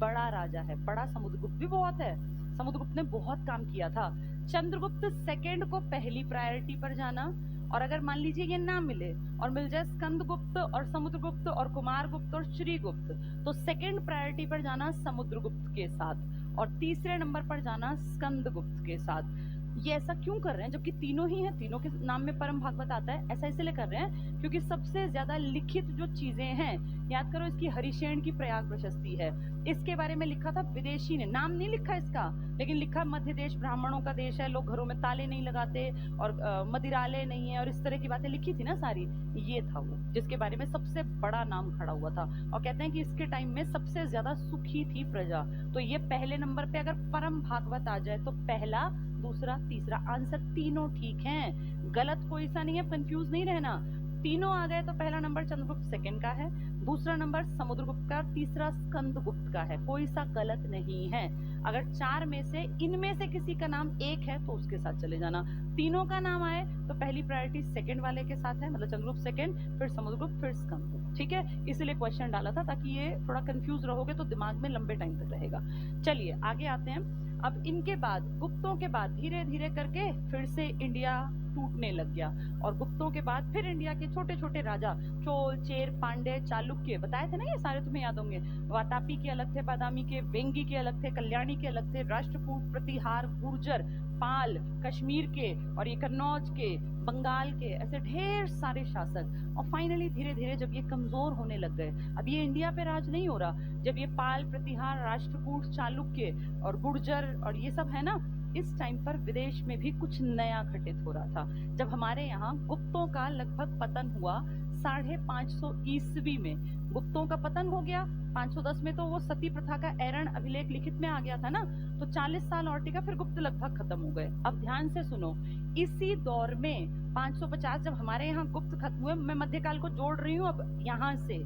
बड़ा राजा है। बड़ा समुद्रगुप्त भी बहुत है, समुद्रगुप्त ने बहुत काम किया था। चंद्रगुप्त सेकंड को पहली प्रायोरिटी पर जाना, और अगर मान लीजिए ये ना मिले और मिल जाए स्कंदगुप्त और समुद्रगुप्त और कुमारगुप्त और श्रीगुप्त, तो सेकंड प्रायोरिटी पर जाना समुद्रगुप्त के साथ, और तीसरे नंबर पर जाना स्कंदगुप्त के साथ। ये ऐसा क्यों कर रहे हैं जबकि तीनों ही हैं, तीनों के नाम में परम भागवत आता है? ऐसा इसलिए कर रहे हैं क्योंकि सबसे ज्यादा लिखित जो चीजें हैं, याद करो इसकी हरिशेन की प्रयाग प्रशस्ति है, इसके बारे में लिखा था विदेशी ने, नाम नहीं लिखा इसका, लेकिन लिखा मध्य देश ब्राह्मणों का देश है, लोग घरों में ताले नहीं लगाते और मदिरालय नहीं है और इस तरह की बातें लिखी थी ना सारी, ये था वो जिसके बारे में सबसे बड़ा नाम खड़ा हुआ था। और कहते हैं कि इसके टाइम में सबसे ज्यादा सुखी थी प्रजा। तो ये पहले नंबर पे अगर परम भागवत आ जाए तो पहला, दूसरा, तीसरा, आंसर तीनों ठीक हैं, गलत कोई सा नहीं है, कंफ्यूज नहीं रहना। तीनों आ गए तो पहला नंबर चंद्रगुप्त सेकंड का है, दूसरा नंबर समुद्रगुप्त का, तीसरा स्कंदगुप्त का है, कोई सा गलत नहीं है। अगर चार में से इनमें से किसी का नाम एक है तो उसके साथ चले जाना, तीनों का नाम आए तो पहली प्रायोरिटी सेकंड वाले के साथ है, मतलब चंद्रगुप्त सेकंड, फिर समुद्रगुप्त, फिर स्कंदगुप्त, ठीक है? इसलिए क्वेश्चन डाला था ताकि ये थोड़ा कंफ्यूज रहोगे तो दिमाग में लंबे टाइम तक रहेगा। चलिए आगे आते हैं। अब इनके बाद, गुप्तों के बाद धीरे धीरे करके फिर से इंडिया टूटने लग गया, और गुप्तों के बाद फिर इंडिया के छोटे छोटे राजा, चोल, चेर, पांड्य, चालुक्य, बताए थे ना ये सारे, तुम्हें याद होंगे। वातापी के अलग थे, बादामी के, वेंगी के अलग थे, कल्याणी के अलग थे, राष्ट्रकूट, प्रतिहार, गुर्जर, पाल, कश्मीर के, और ये कन्नौज के, बंगाल के, ऐसे ढेर सारे शासक। और फाइनली धीरे धीरे जब ये कमजोर होने लग गए, अब ये इंडिया पे राज नहीं हो रहा, जब ये पाल, प्रतिहार, राष्ट्रकूट, चालुक्य और गुर्जर और ये सब है ना, इस टाइम पर विदेश में भी कुछ नया घटित हो रहा था। जब हमारे यहाँ गुप्तों का लगभग पतन हुआ 550 ईस्वी में, गुप्तों का पतन हो गया 510 में, तो वो सती प्रथा का एरण अभिलेख लिखित में आ गया था ना, तो 40 साल और टिका, फिर गुप्त लगभग खत्म हो गए। अब ध्यान से सुनो, इसी दौर में 550 जब हमारे यहाँ गुप्त खत्म हुए, मैं मध्यकाल को जोड़ रही हूँ अब यहाँ से,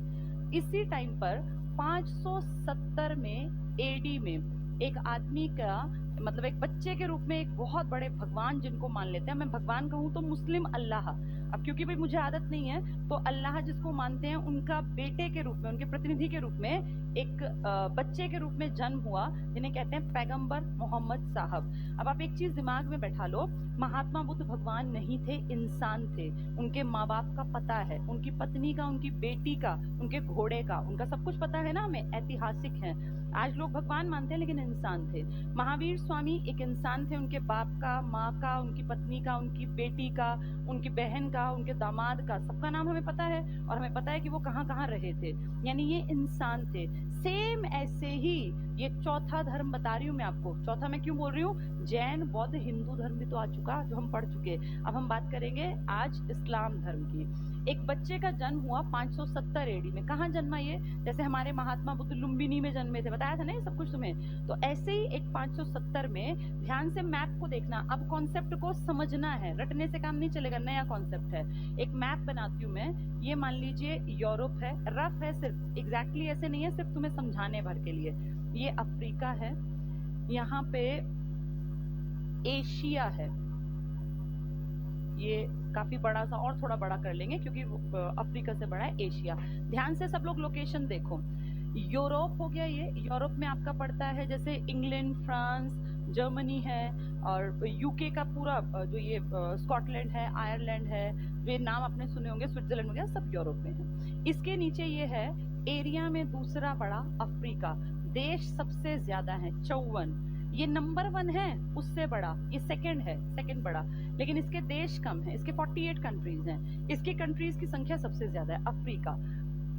इसी टाइम पर 570 में एडी में एक आदमी का, मतलब एक बच्चे के रूप में एक बहुत बड़े भगवान जिनको मान लेते हैं, मैं भगवान कहूँ तो मुस्लिम अल्लाह, अब क्योंकि भाई मुझे आदत नहीं है तो अल्लाह जिसको मानते हैं उनका बेटे के रूप में, उनके प्रतिनिधि के रूप में एक बच्चे के रूप में जन्म हुआ, जिन्हें कहते हैं पैगंबर मोहम्मद साहब। अब आप एक चीज दिमाग में बैठा लो, महात्मा बुद्ध भगवान नहीं थे, इंसान थे। उनके माँ बाप का पता है, उनकी पत्नी का, उनकी बेटी का, उनके घोड़े का, उनका सब कुछ पता है ना हमें, ऐतिहासिक है। आज लोग भगवान मानते हैं लेकिन इंसान थे। महावीर स्वामी एक इंसान थे, उनके बाप का, माँ का, उनकी पत्नी का, उनकी बेटी का, उनकी बहन का, उनके दामाद का, सबका नाम हमें पता है, और हमें पता है कि वो कहाँ कहाँ रहे थे, यानी ये इंसान थे। सेम ऐसे ही ये चौथा धर्म बता रही हूँ मैं आपको। चौथा मैं क्यों बोल रही हूँ? जैन, बौद्ध, हिंदू धर्म भी तो आ चुका जो हम पढ़ चुके। अब हम बात करेंगे आज इस्लाम धर्म की। एक बच्चे का जन्म हुआ 570 एडी में, कहाँ जन्मा ये? जैसे हमारे महात्मा बुद्ध लुम्बिनी में जन्मे थे, बताया था ना ये सब कुछ तुम्हें। तो ऐसे ही एक 570 में, ध्यान से मैप को देखना, अब कॉन्सेप्ट को समझना है, रटने से काम नहीं चलेगा, नया कॉन्सेप्ट है। एक मैप बनाती हूँ मैं, ये मान लीजिए यूरोप है, रफ है सिर्फ, एग्जैक्टली ऐसे नहीं है, सिर्फ तुम्हें समझाने भर के लिए। ये अफ्रीका है, यहाँ पे एशिया है, ये काफी बड़ा सा, और थोड़ा बड़ा कर लेंगे क्योंकि अफ्रीका से बड़ा है एशिया। ध्यान से सब लोग लोकेशन देखो। यूरोप हो गया, ये यूरोप में आपका पड़ता है जैसे इंग्लैंड, फ्रांस, जर्मनी है, और यूके का पूरा जो ये स्कॉटलैंड है, आयरलैंड है, जो नाम आपने सुने होंगे, स्विट्जरलैंड वगैरह सब यूरोप में है। इसके नीचे ये है एरिया में दूसरा बड़ा अफ्रीका, देश सबसे ज्यादा है 54, ये नंबर 1 है, उससे बड़ा ये सेकंड है, सेकंड बड़ा, लेकिन इसके देश कम है, इसके 48 कंट्रीज हैं, इसके कंट्रीज की संख्या सबसे ज्यादा है अफ्रीका।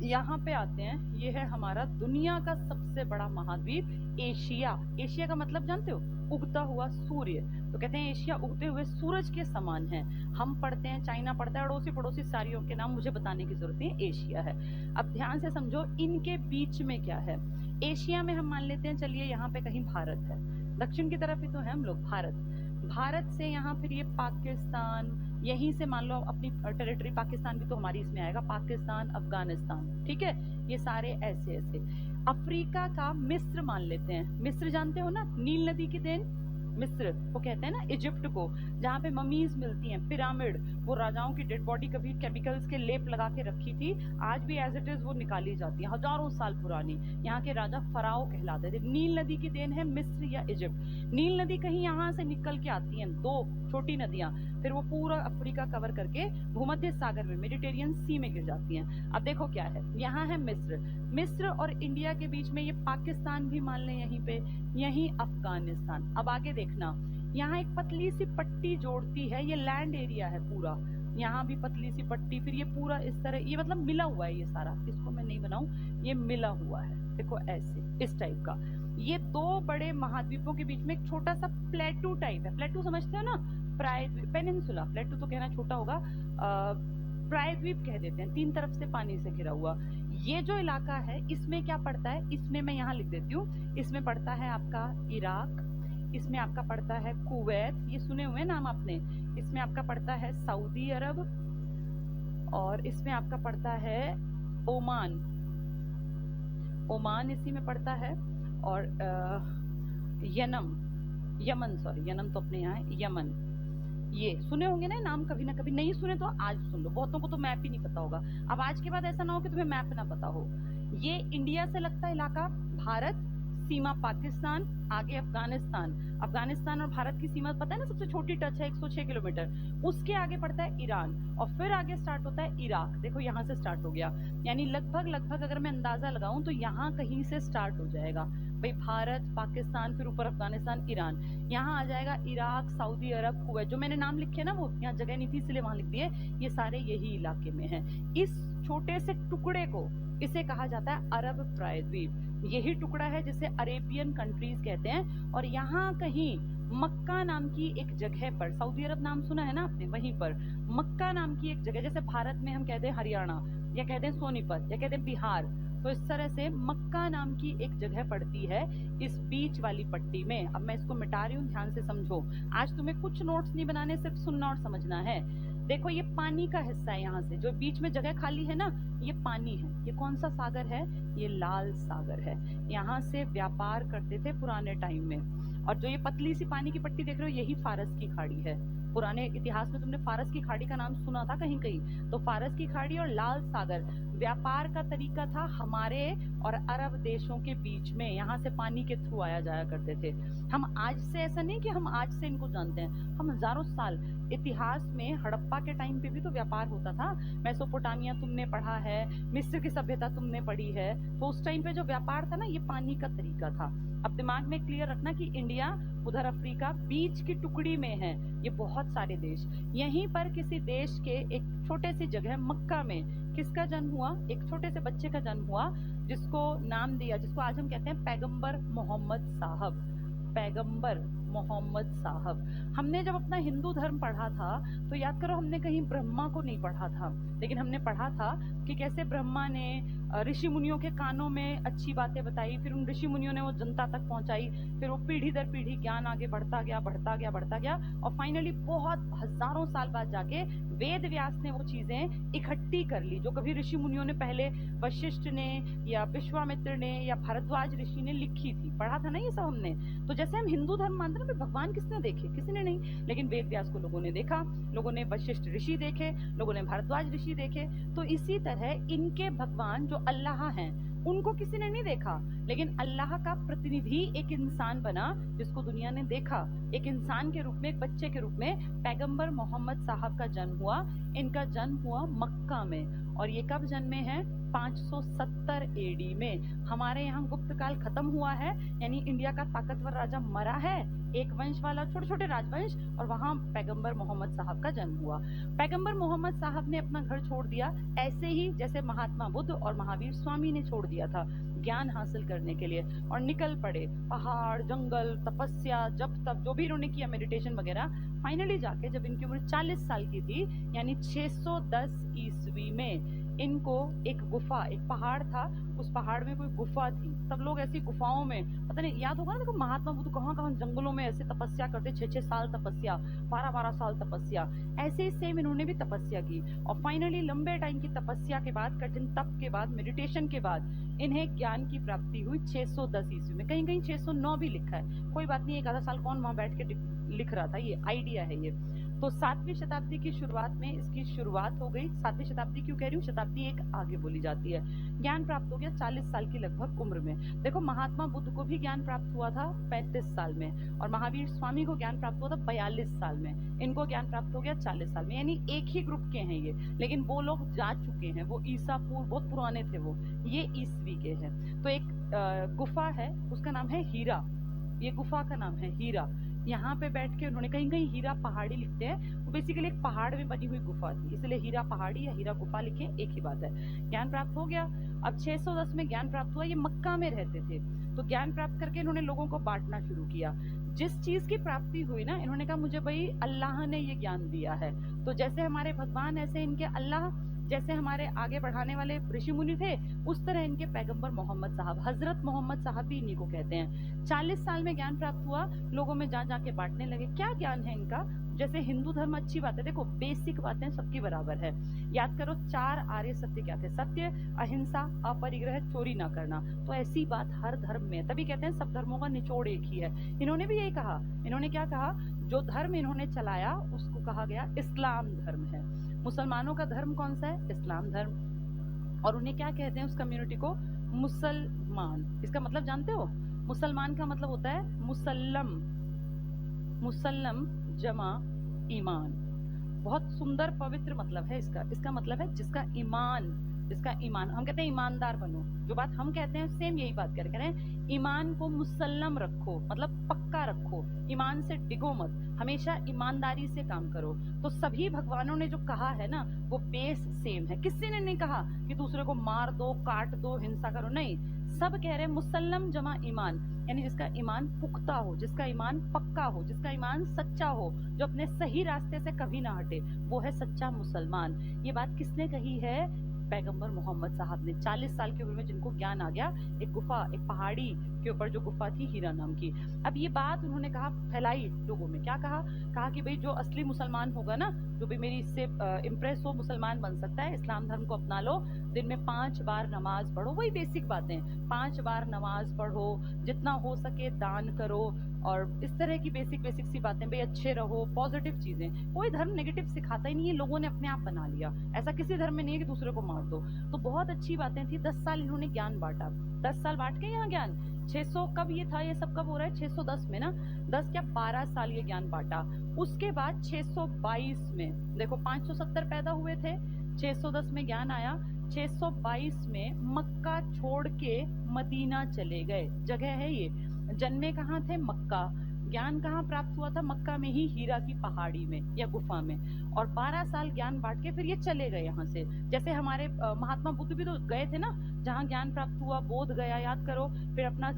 यहाँ पे आते हैं, ये है हमारा दुनिया का सबसे बड़ा महाद्वीप एशिया। एशिया का मतलब जानते हो? उगता हुआ सूर्य, तो कहते हैं एशिया उगते हुए सूरज के समान है। हम पढ़ते हैं, चाइना पढ़ता है, अड़ोसी पड़ोसी सारियों के नाम मुझे बताने की जरूरत नहीं, एशिया है। अब ध्यान से समझो, इनके बीच में क्या है? एशिया में हम मान लेते हैं, चलिए यहाँ पे कहीं भारत है, दक्षिण की तरफ ही तो है हम लोग, भारत से यहाँ फिर ये पाकिस्तान, यहीं से मान लो अपनी टेरिटरी पाकिस्तान भी तो हमारी इसमें आएगा, पाकिस्तान, अफगानिस्तान, ठीक है, ये सारे ऐसे ऐसे। अफ्रीका का मिस्र मान लेते हैं, मिस्र जानते हो ना, नील नदी की देन, मिस्र वो कहते हैं ना इजिप्ट को, जहाँ पे ममीज मिलती हैं, पिरामिड, वो राजाओं की डेड बॉडी कभी केमिकल्स के लेप लगा के रखी थी, आज भी एज इट इज वो निकाली जाती है, हजारों साल पुरानी, यहाँ के राजा फराओ कहलाते थे। नील नदी की देन है मिस्र या इजिप्ट। नील नदी कहीं यहाँ से निकल के आती हैं, दो छोटी नदियां, फिर वो पूरा अफ्रीका कवर करके भूमध्य सागर में, मेडिटेरियन सी में गिर जाती हैं। अब देखो क्या है, यहाँ है मिस्र, मिस्र और इंडिया के बीच में ये पाकिस्तान भी मान लें यहीं पे, यहीं अफगानिस्तान। अब आगे देखना, यहाँ एक पतली सी पट्टी जोड़ती है, ये लैंड एरिया है पूरा, यहाँ भी पतली सी पट्टी, फिर ये पूरा इस तरह, ये मतलब मिला हुआ है ये सारा, इसको मैं नहीं बनाऊं, ये मिला हुआ है, देखो ऐसे इस टाइप का। ये दो बड़े महाद्वीपों के बीच में एक छोटा सा प्लेटू टाइप है, प्लेटू समझते हो ना, पेनिनसुला, प्लेटू तो कहना छोटा होगा, प्रायद्वीप कह देते हैं, तीन तरफ से पानी से घिरा हुआ। ये जो इलाका है इसमें क्या पड़ता है, इसमें मैं यहाँ लिख देती हूँ, इसमें पड़ता है आपका इराक, इसमें आपका पड़ता है कुवैत, ये सुने हुए नाम आपने, इसमें आपका पड़ता है सऊदी अरब, और इसमें आपका पड़ता है ओमान, ओमान इसी में पड़ता है, और यमन सॉरी, यमन तो अपने यहाँ है, यमन, ये सुने होंगे ना नाम, कभी ना कभी, नहीं सुने तो आज सुन लो, बहुतों को तो मैप ही नहीं पता होगा। अब आज के बाद ऐसा ना हो कि तुम्हें मैप ना पता हो। ये इंडिया से लगता है इलाका, भारत, सीमा पाकिस्तान, आगे अफगानिस्तान, अफगानिस्तान और भारत की सीमा पता है ना, सबसे छोटी टच है 106 किलोमीटर, उसके आगे पड़ता है ईरान, और फिर आगे स्टार्ट होता है इराक, देखो यहाँ से स्टार्ट हो गया, यानी लगभग अगर मैं अंदाजा लगाऊं तो यहाँ कहीं से स्टार्ट हो जाएगा भाई, भारत, पाकिस्तान, फिर ऊपर अफगानिस्तान, ईरान, यहाँ आ जाएगा इराक, सऊदी अरब, कुवैत, जो मैंने नाम लिखे ना वो यहाँ जगह नहीं थी इसलिए वहां लिख दिए, ये सारे यही इलाके में हैं। इस छोटे से टुकड़े को इसे कहा जाता है अरब प्रायद्वीप, यही टुकड़ा है जिसे अरेबियन कंट्रीज कहते हैं, और यहाँ कहीं मक्का नाम की एक जगह पर, सऊदी अरब नाम सुना है ना आपने, वहीं पर मक्का नाम की एक जगह, जैसे भारत में हम कहते हैं हरियाणा, या कहते हैं सोनीपत, या कहते हैं बिहार, तो इस तरह से मक्का नाम की एक जगह पड़ती है इस बीच वाली पट्टी में। अब मैं इसको मिटा रही हूँ, ध्यान से समझो, आज तुम्हें कुछ नोट्स नहीं बनाने, सिर्फ सुनना और समझना है। देखो ये पानी का हिस्सा है, यहाँ से जो बीच में जगह खाली है ना, ये पानी है, ये कौन सा सागर है, ये लाल सागर है, यहाँ से व्यापार करते थे पुराने टाइम में। और जो ये पतली सी पानी की पट्टी देख रहे हो, यही फारस की खाड़ी है, पुराने इतिहास में तुमने फारस की खाड़ी का नाम सुना था कहीं कहीं, तो फारस की खाड़ी और लाल सागर व्यापार का तरीका था हमारे और अरब देशों के बीच में, यहाँ से पानी के थ्रू आया जाया करते थे। हम आज से, ऐसा नहीं कि हम आज से इनको जानते हैं, हम हजारों साल, इतिहास में हड़प्पा के टाइम पे भी तो व्यापार होता था, मेसोपोटामिया तुमने पढ़ा है, मिस्र की सभ्यता तुमने पढ़ी है, तो उस टाइम पे जो व्यापार था ना, ये पानी का तरीका था। अब दिमाग में क्लियर रखना कि इंडिया, उधर अफ्रीका, बीच की टुकड़ी में है ये बहुत सारे देश। यहीं पर किसी देश के एक छोटे सी जगह मक्का में किसका जन्म हुआ, एक छोटे से बच्चे का जन्म हुआ, जिसको नाम दिया, जिसको आज हम कहते हैं पैगंबर मोहम्मद साहब, पैगंबर मोहम्मद साहब। हमने जब अपना हिंदू धर्म पढ़ा था तो याद करो, हमने कहीं ब्रह्मा को नहीं पढ़ा था, लेकिन हमने पढ़ा था कि कैसे ब्रह्मा ने ऋषि मुनियों के कानों में अच्छी बातें बताई, फिर उन ऋषि मुनियों ने वो जनता तक पहुंचाई, फिर वो पीढ़ी दर पीढ़ी ज्ञान आगे बढ़ता गया, और फाइनली बहुत हजारों साल बाद जाके वेद व्यास ने वो चीजें इकट्ठी कर ली, जो कभी ऋषि मुनियों ने पहले वशिष्ठ ने या विश्वामित्र ने या भारद्वाज ऋषि ने लिखी थी, पढ़ा था ना ये सब हमने। तो जैसे हम हिंदू धर्म मानते हैं, भगवान किसने देखे, किसी ने नहीं, लेकिन वेद व्यास को लोगों ने देखा, लोगों ने वशिष्ठ ऋषि देखे, लोगों ने भारद्वाज ऋषि देखे, तो इसी तरह इनके भगवान जो अल्लाह हैं उनको किसी ने नहीं देखा, लेकिन अल्लाह का प्रतिनिधि एक इंसान बना जिसको दुनिया ने देखा, एक इंसान के रूप में, एक बच्चे के रूप में पैगंबर मोहम्मद साहब का जन्म हुआ। इनका जन्म हुआ मक्का में, और ये कब जन्मे हैं, 570 एडी में। हमारे यहाँ गुप्त काल खत्म हुआ है, यानी इंडिया का ताकतवर राजा मरा है, एक वंश वाला, छोटे छोटे राजवंश, और वहां पैगंबर मोहम्मद साहब का जन्म हुआ। पैगंबर मोहम्मद साहब ने अपना घर छोड़ दिया, ऐसे ही जैसे महात्मा बुद्ध और महावीर स्वामी ने छोड़ दिया था ज्ञान हासिल करने के लिए, और निकल पड़े पहाड़, जंगल, तपस्या, जब तब जो भी इन्होंने किया, मेडिटेशन वगैरह। फाइनली जाके जब इनकी उम्र 40 साल की थी, यानी 610 ईस्वी में इनको एक गुफा, एक पहाड़ था, उस पहाड़ में कोई गुफा थी। सब लोग ऐसी गुफाओं में, पता नहीं याद होगा ना, देखो महात्मा बुद्ध कहाँ कहाँ जंगलों में ऐसे तपस्या करते, 6-6 साल तपस्या, 12-12 साल तपस्या, ऐसे ही सेम इन्होंने भी तपस्या की। और फाइनली लंबे टाइम की तपस्या के बाद, कठिन तप के बाद, मेडिटेशन के बाद इन्हें ज्ञान की प्राप्ति हुई 610 ईस्वी में। कहीं कहीं 609 भी लिखा है, कोई बात नहीं, एक आधा साल कौन वहां बैठ के लिख रहा था, ये आइडिया है ये। तो 7वीं शताब्दी की शुरुआत में इसकी शुरुआत हो गई। 7वीं शताब्दी क्यों कह रही हूँ, शताब्दी एक आगे बोली जाती है। ज्ञान प्राप्त हो गया 40 साल की लगभग उम्र में। देखो महात्मा बुद्ध को भी ज्ञान प्राप्त हुआ था 35 साल में, और महावीर स्वामी को ज्ञान प्राप्त हुआ था 42 साल में। इनको ज्ञान प्राप्त हो गया 40 साल में, यानी एक ही ग्रुप के हैं ये, लेकिन वो लोग जा चुके हैं, वो ईसा पूर्व बहुत पुराने थे, वो ये ईस्वी के हैं। तो एक गुफा है, उसका नाम है हीरा, ये गुफा का नाम है हीरा। यहाँ पे बैठ के उन्होंने, कहीं कहीं हीरा पहाड़ी लिखते हैं, वो बेसिकली एक पहाड़ में बनी हुई गुफा थी, इसलिए हीरा पहाड़ी या हीरा गुफा लिखे, एक ही बात है। ज्ञान प्राप्त हो गया। अब 610 में ज्ञान प्राप्त हुआ, ये मक्का में रहते थे, तो ज्ञान प्राप्त करके इन्होंने लोगों को बांटना शुरू किया। जिस चीज की प्राप्ति हुई ना, इन्होंने कहा मुझे भाई अल्लाह ने ये ज्ञान दिया है, तो जैसे हमारे भगवान ऐसे इनके अल्लाह, जैसे हमारे आगे बढ़ाने वाले ऋषि मुनि थे, उस तरह इनके पैगंबर मोहम्मद साहब, हजरत मोहम्मद साहब भी इन्हीं को कहते हैं। 40 साल में ज्ञान प्राप्त हुआ, लोगों में जा जाके बांटने लगे। क्या ज्ञान है इनका, जैसे हिंदू धर्म अच्छी बात है, देखो बेसिक बातें सबकी बराबर है। याद करो 4 आर्य सत्य क्या थे, सत्य, अहिंसा, अपरिग्रह, चोरी ना करना। तो ऐसी बात हर धर्म में, तभी कहते हैं सब धर्मों का निचोड़ एक ही है। इन्होंने भी यही कहा, इन्होंने क्या कहा, जो धर्म इन्होंने चलाया उसको कहा गया इस्लाम धर्म है। मुसलमानों का धर्म कौन सा है, इस्लाम धर्म। और उन्हें क्या कहते हैं, उस कम्युनिटी को मुसलमान। इसका मतलब जानते हो, मुसलमान का मतलब होता है मुसल्लम, मुसल्लम जमा ईमान। बहुत सुंदर पवित्र मतलब है इसका। इसका मतलब है जिसका ईमान, जिसका ईमान, हम कहते हैं ईमानदार बनो, जो बात हम कहते हैं सेम यही बात कह रहे हैं। ईमान को मुसल्लम रखो, मतलब पक्का रखो, ईमान से डिगो मत, हमेशा ईमानदारी से काम करो। तो सभी भगवानों ने जो कहा है ना, वो बेस सेम है। किसी ने नहीं कहा कि दूसरे को मार दो, काट दो, हिंसा करो, नहीं, सब कह रहे हैं मुसल्लम जमा ईमान, यानी जिसका ईमान पुख्ता हो, जिसका ईमान पक्का हो, जिसका ईमान सच्चा हो, जो अपने सही रास्ते से कभी ना हटे, वो है सच्चा मुसलमान। ये बात किसने कही है, पैगंबर मोहम्मद साहब ने। 40 साल की उम्र में जिनको ज्ञान आ गया, एक गुफा, एक पहाड़ी के ऊपर जो गुफा थी हीरा नाम की। अब ये बात उन्होंने कहा, फैलाई लोगों में, क्या कहा, कहा कि भाई जो असली मुसलमान होगा ना, जो भी मेरी इससे इम्प्रेस हो, मुसलमान बन सकता है, इस्लाम धर्म को अपना लो, दिन में 5 बार नमाज पढ़ो, वही बेसिक बातें, 5 बार नमाज पढ़ो, जितना हो सके दान करो, और इस तरह की बेसिक सी बातें, भाई अच्छे रहो, पॉजिटिव चीजें। कोई धर्म नेगेटिव सिखाता ही नहीं है, लोगों ने अपने आप बना लिया, ऐसा किसी धर्म में नहीं है कि दूसरे को मार दो। तो बहुत अच्छी बातें थी। 10 साल इन्होंने ज्ञान बांटा, 10 साल बांट के यहाँ ज्ञान 600, कब ये था, ये सब कब हो रहा है, 610 में ना, 10 क्या 12 साल ये ज्ञान बांटा। उसके बाद 622 में, देखो 570 पैदा हुए थे, 610 में ज्ञान आया, 622 में मक्का छोड़ के मदीना चले गए। जगह है ये, जन्मे कहाँ थे, मक्का। ज्ञान कहाँ प्राप्त हुआ था, मक्का में ही, हीरा की पहाड़ी में या गुफा में। और 12 साल ज्ञान बांट के फिर ये चले गए यहाँ से। जैसे हमारे महात्मा बुद्ध भी तो गए थे ना, जहाँ ज्ञान प्राप्त हुआ, बोध गया, याद करो, फिर अपना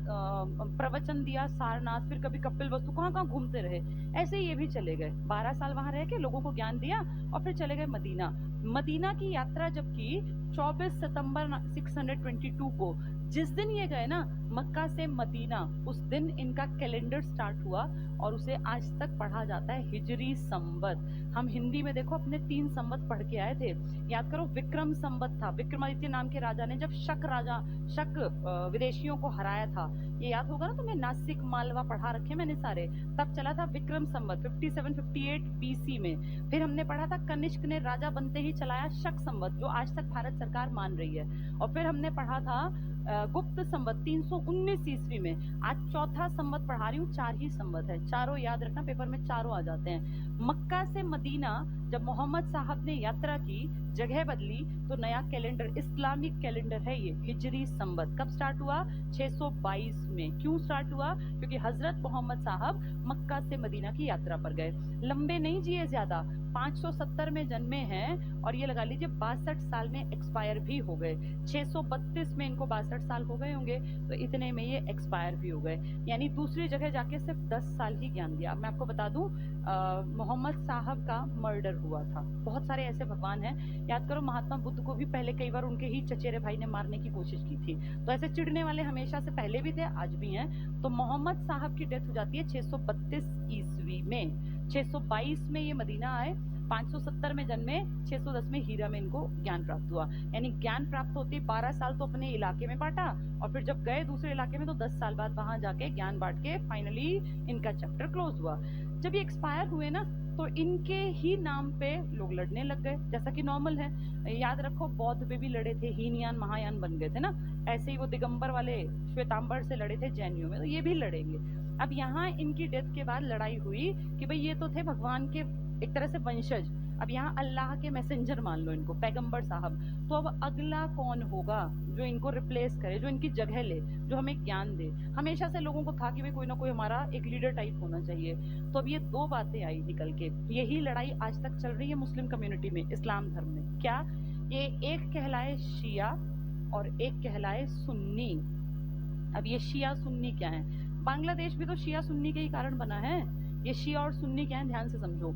प्रवचन दिया सारनाथ, फिर कभी कपिल वस्तु, कहाँ कहाँ घूमते रहे। ऐसे ये भी चले गए, 12 साल वहां रह के लोगों को ज्ञान दिया, और फिर चले गए मदीना। मदीना की यात्रा जब की 24 सितंबर 622 को, जिस दिन ये गए ना मक्का से मदीना, उस दिन इनका कैलेंडर स्टार्ट हुआ, और उसे आज तक पढ़ा जाता है हिजरी संवत। हम हिंदी में देखो अपने 3 संवत पढ़ के आए थे, याद करो, विक्रम संवत था, विक्रमादित्य नाम के राजा ने जब शक विदेशियों को हराया था, ये याद होगा ना तुम्हें, नासिक मालवा पढ़ा रखे मैंने सारे, तब चला था विक्रम संवत 5758 BC में। फिर हमने पढ़ा था कनिष्क ने राजा बनते ही चलाया शक संवत, जो आज तक भारत सरकार मान रही है। और फिर हमने पढ़ा था गुप्त संवत 319 ईस्वी में। आज चौथा संवत पढ़ा रही हूँ, 4 ही संवत है, चारों याद रखना, पेपर में चारों आ जाते हैं। मक्का से मदीना जब मोहम्मद साहब ने यात्रा की, जगह बदली, तो नया कैलेंडर, इस्लामिक कैलेंडर है ये, हिजरी संवत। कब स्टार्ट हुआ, 622 में। क्यों स्टार्ट हुआ, क्योंकि हजरत मोहम्मद साहब मक्का से मदीना की यात्रा पर गए। लंबे नहीं जिए ज्यादा, 570 में जन्मे हैं, और ये लगा लीजिए 62 साल में एक्सपायर भी हो गए। 632 में इनको 62 साल हो गए होंगे, तो इतने में ये एक्सपायर भी हो गए। यानी दूसरी जगह जाके सिर्फ 10 साल ही ज्ञान दिया। मैं आपको बता दूं, मोहम्मद साहब का मर्डर हुआ था। बहुत सारे ऐसे भगवान हैं, याद करो महात्मा बुद्ध को भी पहले कई बार उनके ही चचेरे भाई ने मारने की कोशिश की थी। तो ऐसे चिढ़ने वाले हमेशा से पहले भी थे, आज भी हैं। तो मोहम्मद साहब की डेथ हो जाती है 632 ईस्वी में। 622 में ये मदीना आए, 570 में जन्मे, 610 में हीरा में इनको ज्ञान प्राप्त हुआ। यानी ज्ञान प्राप्त होते 12 साल तो अपने इलाके में बांटा, और फिर जब गए दूसरे इलाके में तो 10 साल बाद वहां जाके ज्ञान बांट के फाइनली इनका चैप्टर क्लोज हुआ। जब ये एक्सपायर हुए ना, तो इनके ही नाम पे लोग लड़ने लग गए, जैसा कि नॉर्मल है। याद रखो बौद्ध पे भी लड़े थे, हीनयान महायान बन गए थे ना, ऐसे ही वो दिगंबर वाले श्वेतांबर से लड़े थे जैनियों में, तो ये भी लड़ेंगे। अब यहाँ इनकी डेथ के बाद लड़ाई हुई कि भाई ये तो थे भगवान के एक तरह से वंशज, अब यहाँ अल्लाह के मैसेंजर मान लो इनको, पैगंबर साहब। तो अब अगला कौन होगा जो इनको रिप्लेस करे, जो इनकी जगह ले, जो हमें ज्ञान दे। हमेशा से लोगों को था कि भाई कोई ना कोई हमारा एक लीडर टाइप होना चाहिए। तो अब ये दो बातें आई निकल के, यही लड़ाई आज तक चल रही है मुस्लिम कम्युनिटी में, इस्लाम धर्म में। क्या ये एक कहलाए शिया और एक कहलाए सुन्नी। अब ये शिया सुन्नी क्या है, बांग्लादेश भी तो शिया सुन्नी के ही कारण बना है। ये शिया और सुन्नी क्या है, ध्यान से समझो।